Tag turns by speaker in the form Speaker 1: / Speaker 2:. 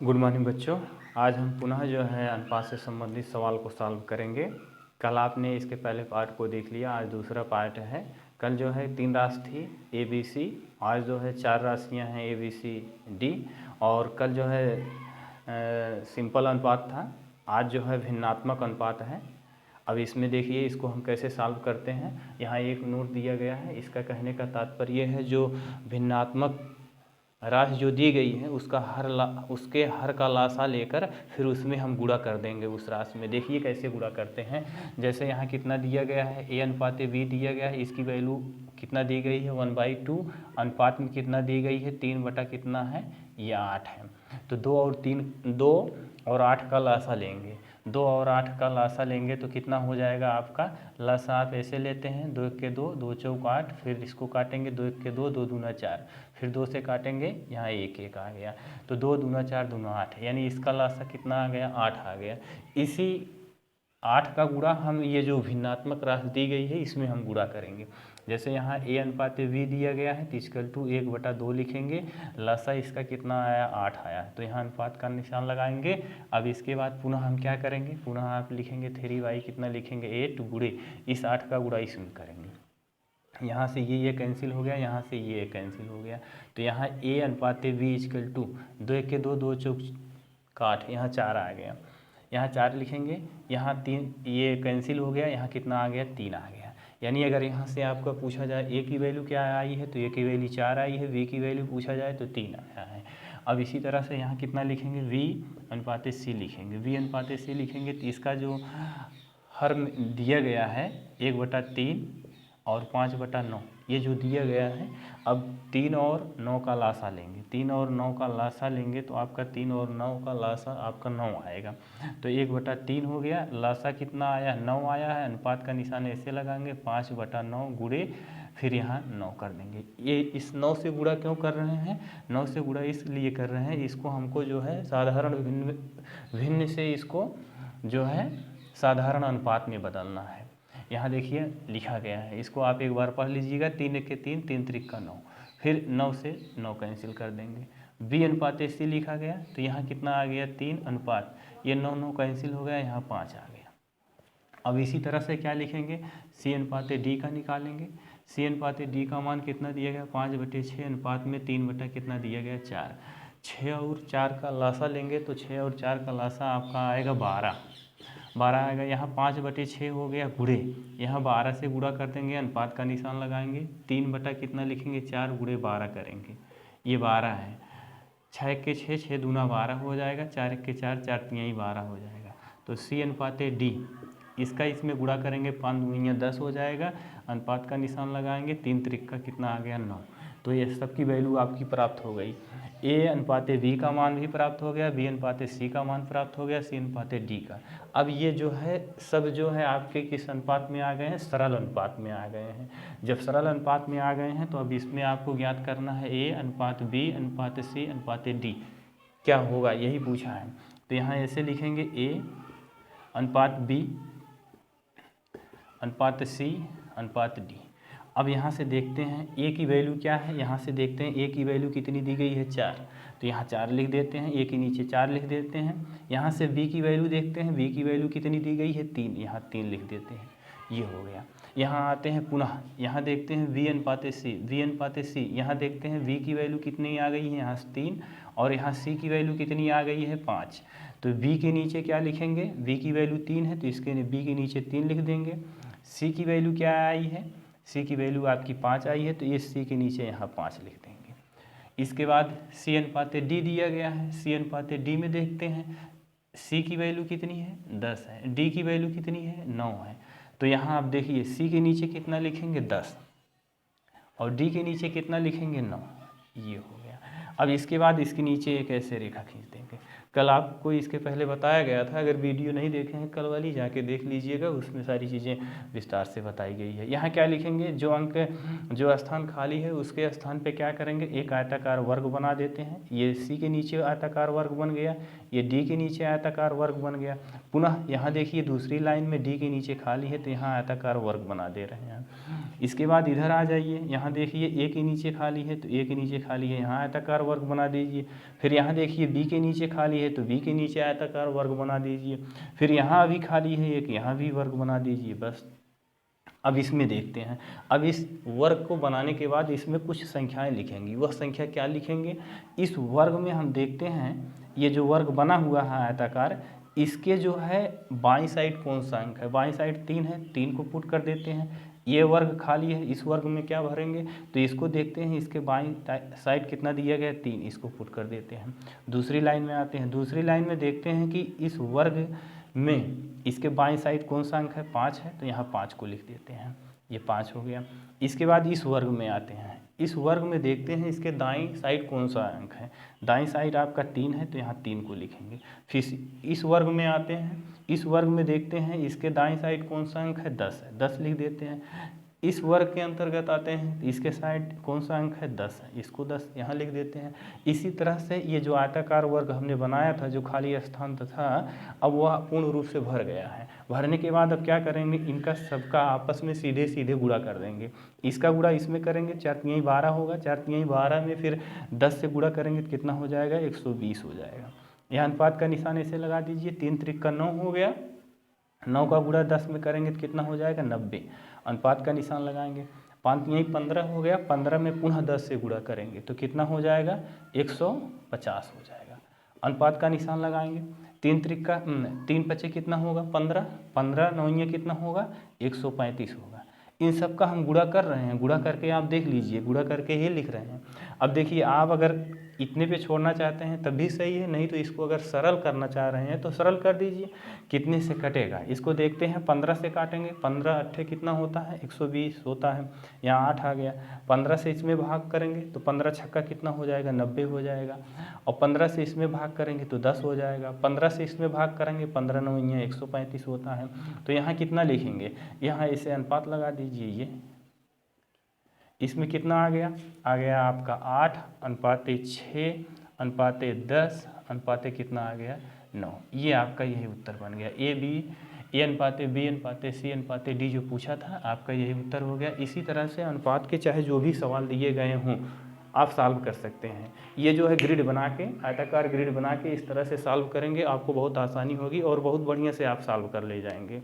Speaker 1: Good morning बच्चों। आज हम पुनः जो है अनुपात से संबंधित सवाल को सॉल्व करेंगे। कल आपने इसके पहले पार्ट को देख लिया, आज दूसरा पार्ट है। कल जो है 3 राशि थी ए बी सी, आज जो है 4 राशियां हैं ए बी सी डी, और कल जो है सिंपल अनुपात था, आज जो है भिन्नात्मक अनुपात है। अब इसमें देखिए इसको हम कैसे सॉल्व करते हैं। यहाँ एक नोट दिया गया है, इसका कहने का तात्पर्य है जो भिन्नात्मक राशि जो दी गई है उसका उसके हर का लासा लेकर फिर उसमें हम गुणा कर देंगे उस राशि में। देखिए कैसे गुणा करते हैं। जैसे यहाँ कितना दिया गया है, ए अनुपात बी दिया गया है, इसकी वैल्यू कितना दी गई है 1/2, अनुपात में कितना दी गई है 3 बटा कितना है ये 8 है। तो 2 और 8 का लासा लेंगे, 2 और 8 का लासा लेंगे तो कितना हो जाएगा आपका लासा। आप ऐसे लेते हैं 2 1 के 2, 2 चौक 8, फिर इसको काटेंगे 2 1 के 2, 2 दूना 4, फिर 2 से काटेंगे यहाँ 1 1 आ गया, तो 2 दूना 4 दूना 8, यानी इसका लासा कितना आ गया 8 आ गया। इसी 8 का गुणा हम ये जो भिन्नात्मक राशि दी गई है इसमें हम गुणा करेंगे। जैसे यहाँ ए अनुपात वी दिया गया है तो इसकल टू 1/2 लिखेंगे, लासा इसका कितना आया 8 आया, तो यहाँ अनुपात का निशान लगाएंगे। अब इसके बाद पुनः हम क्या करेंगे, पुनः आप लिखेंगे 3y कितना लिखेंगे 8 गुणे इस 8 का गुणा इसमें करेंगे। यहाँ से ये कैंसिल हो गया, यहाँ से ये कैंसिल हो गया, तो यहाँ ए अनुपात वी इजकल टू 2 1 के 2, 2 चौक 8, यहाँ 4 आ गया, यहाँ 4 लिखेंगे, यहाँ 3 ये कैंसिल हो गया, यहाँ कितना आ गया 3 आ गया। यानी अगर यहाँ से आपको पूछा जाए ए की वैल्यू क्या आई है तो ए की वैल्यू 4 आई है, वी की वैल्यू पूछा जाए तो 3 आया है। अब इसी तरह से यहाँ कितना लिखेंगे वी अनुपात सी लिखेंगे, वी अनुपात सी लिखेंगे तो इसका जो हर दिया गया है 1/3 और 5/9 ये जो दिया गया है। अब 3 और 9 का लासा लेंगे, 3 और 9 का लासा लेंगे तो आपका 3 और 9 का लासा आपका 9 आएगा, तो 1/3 हो गया, लासा कितना आया 9 आया है। अनुपात का निशान ऐसे लगाएंगे 5/9 गुणे फिर यहाँ 9 कर देंगे। ये इस 9 से गुणा क्यों कर रहे हैं, 9 से गुणा इसलिए कर रहे हैं, इसको हमको जो है साधारण भिन्न से इसको जो है साधारण अनुपात में बदलना है। यहाँ देखिए लिखा गया है, इसको आप एक बार पढ़ लीजिएगा। 3 1 के 3, 3 3 का 9, फिर 9 से 9 कैंसिल कर देंगे। बी अनुपात सी लिखा गया तो यहाँ कितना आ गया 3 अनुपात ये 9 9 कैंसिल हो गया, यहाँ 5 आ गया। अब इसी तरह से क्या लिखेंगे, सी अनुपात डी का निकालेंगे। सी अनुपात डी का मान कितना दिया गया 5/6 अनुपात में 3 बटा कितना दिया गया 4, 6 और 4 का लासा लेंगे तो 6 और 4 का लासा आपका आएगा 12 आएगा। यहाँ 5/6 हो गया गुणे, यहाँ 12 से गुणा कर देंगे, अनुपात का निशान लगाएंगे, 3 बटा कितना लिखेंगे 4 गुणे 12 करेंगे, ये 12 है। 6 1 के 6, 6 दूना 12 हो जाएगा, 4 1 के 4, 4 3 12 हो जाएगा। तो सी अनुपात डी इसका इसमें गुणा करेंगे 5 दूनी 10 हो जाएगा, अनुपात का निशान लगाएंगे, 3 3 का कितना आ गया 9, तो ये सबकी वैल्यू आपकी प्राप्त हो गई। ए अनुपात बी का मान भी प्राप्त हो गया, बी अनुपात सी का मान प्राप्त हो गया, सी अनुपात डी का। अब ये जो है सब जो है आपके किस अनुपात में आ गए हैं, सरल अनुपात में आ गए हैं। जब सरल अनुपात में आ गए हैं तो अब इसमें आपको ज्ञात करना है ए अनुपात बी अनुपात सी अनुपात डी क्या होगा, यही पूछा है। तो यहाँ ऐसे लिखेंगे ए अनुपात बी अनुपात सी अनुपात डी। अब यहाँ से देखते हैं ए की वैल्यू क्या है, यहाँ से देखते हैं ए की वैल्यू कितनी दी गई है 4, तो यहाँ 4 लिख देते हैं, ए के नीचे 4 लिख देते हैं। यहाँ से बी की वैल्यू देखते हैं, बी की वैल्यू कितनी दी गई है 3, यहाँ 3 लिख देते हैं, ये हो गया। यहाँ आते हैं पुनः, यहाँ देखते हैं वी अनुपात सी, वी अनुपात सी, यहाँ देखते हैं वी की वैल्यू कितनी आ गई है यहाँ 3, और यहाँ सी की वैल्यू कितनी आ गई है 5, तो वी के नीचे क्या लिखेंगे, वी की वैल्यू 3 है तो इसके बी के नीचे 3 लिख देंगे। सी की वैल्यू क्या आई है, सी की वैल्यू आपकी 5 आई है तो ये सी के नीचे यहाँ 5 लिख देंगे। इसके बाद सी अनुपात डी दिया गया है, सी अनुपात डी में देखते हैं सी की वैल्यू कितनी है 10 है, डी की वैल्यू कितनी है 9 है, तो यहाँ आप देखिए सी के नीचे कितना लिखेंगे 10 और डी के नीचे कितना लिखेंगे 9, ये हो गया। अब इसके बाद इसके नीचे एक ऐसे रेखा खींच देंगे। कल आपको इसके पहले बताया गया था, अगर वीडियो नहीं देखे हैं कल वाली जाके देख लीजिएगा, उसमें सारी चीज़ें विस्तार से बताई गई है। यहाँ क्या लिखेंगे, जो अंक जो स्थान खाली है उसके स्थान पे क्या करेंगे, एक आयताकार वर्ग बना देते हैं। ये सी के नीचे आयताकार वर्ग बन गया, ये डी के नीचे आयताकार वर्ग बन गया। पुनः यहाँ देखिए दूसरी लाइन में डी के नीचे खाली है तो यहाँ आयताकार वर्ग बना दे रहे हैं। इसके बाद इधर आ जाइए, यहाँ देखिए ए के नीचे खाली है तो ए के नीचे खाली है, यहाँ आयताकार वर्ग बना दीजिए। फिर यहाँ देखिए बी के नीचे खाली है तो बी के नीचे आयताकार वर्ग बना दीजिए। फिर यहाँ भी खाली है एक, यहाँ भी वर्ग बना दीजिए। बस अब इसमें देखते हैं, अब इस वर्ग को बनाने के बाद इसमें कुछ संख्याएं लिखेंगी। वह संख्या क्या लिखेंगे, इस वर्ग में हम देखते हैं ये जो वर्ग बना हुआ है आयताकार, इसके जो है बाईं साइड कौन सा अंक है, बाईं साइड 3 है, 3 को पुट कर देते हैं। ये वर्ग खाली है, इस वर्ग में क्या भरेंगे, तो इसको देखते हैं इसके बाईं साइड कितना दिया गया है 3, इसको पुट कर देते हैं। दूसरी लाइन में आते हैं, दूसरी लाइन में देखते हैं कि इस वर्ग में इसके बाईं साइड कौन सा अंक है 5 है, तो यहाँ 5 को लिख देते हैं, ये 5 हो गया। इसके बाद इस वर्ग में आते हैं, इस वर्ग में देखते हैं इसके दाईं साइड कौन सा अंक है, दाईं साइड आपका 3 है तो यहाँ 3 को लिखेंगे। फिर इस वर्ग में आते हैं, इस वर्ग में देखते हैं इसके दाईं साइड कौन सा अंक है 10 है, 10 लिख देते हैं। इस वर्ग के अंतर्गत आते हैं, इसके साइड कौन सा अंक है 10 है, इसको 10 यहाँ लिख देते हैं। इसी तरह से ये जो आयताकार वर्ग हमने बनाया था, जो खाली स्थान था, अब वह पूर्ण रूप से भर गया है। भरने के बाद अब क्या करेंगे, इनका सबका आपस में सीधे सीधे गुणा कर देंगे। इसका गुणा इसमें करेंगे, 4 तिहाई 12 होगा, 4 तिहाई 12 में फिर 10 से गुणा करेंगे तो कितना हो जाएगा, 120 हो जाएगा। यह अनुपात का निशान ऐसे लगा दीजिए, 3 त्रिक का 9 हो गया, 9 का गुणा 10 में करेंगे तो कितना हो जाएगा 90। अनुपात का निशान लगाएंगे, 5 तिहाई 15 हो गया, 15 में पुनः 10 से गुणा करेंगे तो कितना हो जाएगा 150 हो जाएगा। अनुपात का निशान लगाएंगे, 3 त्रिक का 3 पचे कितना होगा 15, 15 नौइया कितना होगा 135 होगा। इन सब का हम गुणा कर रहे हैं, गुणा करके आप देख लीजिए, गुणा करके ही लिख रहे हैं। अब देखिए आप अगर इतने पे छोड़ना चाहते हैं तब भी सही है, नहीं तो इसको अगर सरल करना चाह रहे हैं तो सरल कर दीजिए। कितने से कटेगा इसको देखते हैं, 15 से काटेंगे, 15 अट्ठे कितना होता है 120 होता है, यहाँ 8 आ गया। 15 से इसमें भाग करेंगे तो 15 छक्का कितना हो जाएगा 90 हो जाएगा, और 15 से इसमें भाग करेंगे तो 10 हो जाएगा। 15 से इसमें भाग करेंगे, 15 नौइया 135 होता है। तो यहाँ कितना लिखेंगे, यहाँ इसे अनुपात लगा दीजिए, ये इसमें कितना आ गया आपका 8 अनुपाते 6 अनुपाते 10 अनुपाते कितना आ गया 9। ये आपका यही उत्तर बन गया। ए अनुपाते बी अनुपाते सी अनुपाते डी जो पूछा था आपका यही उत्तर हो गया। इसी तरह से अनुपात के चाहे जो भी सवाल दिए गए हों आप सॉल्व कर सकते हैं। ये जो है ग्रिड बना के, आयताकार ग्रिड बना के इस तरह से सॉल्व करेंगे, आपको बहुत आसानी होगी और बहुत बढ़िया से आप सॉल्व कर ले जाएंगे।